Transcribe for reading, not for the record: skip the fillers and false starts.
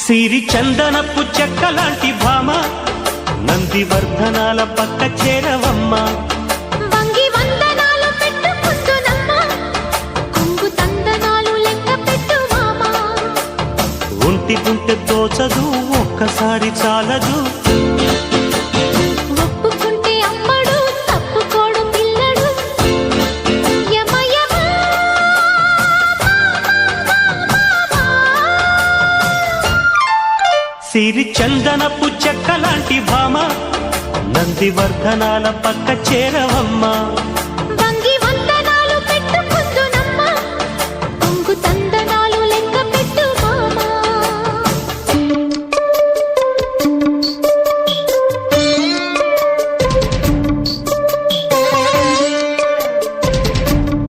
సిరి చందనపు చెక్కలాంటి భామ నందివర్ధనాల పక్క చేరవమ్మ. వంగి వందనాలు పెట్టుకుంటున్నమ్మ, కొంగు తందనాలు లెక్క పెట్టు మామ. ఒంటి గుంటె తోచదు ఒక్కసారి చాలదు, ఒప్పుకుంటే అమ్మడు తప్పుకోడు పిల్లడు. యమ యమ సిరి చందనపు చెక్కలాంటి భామ నందివర్ధనాల పక్క చేరవమ్మ.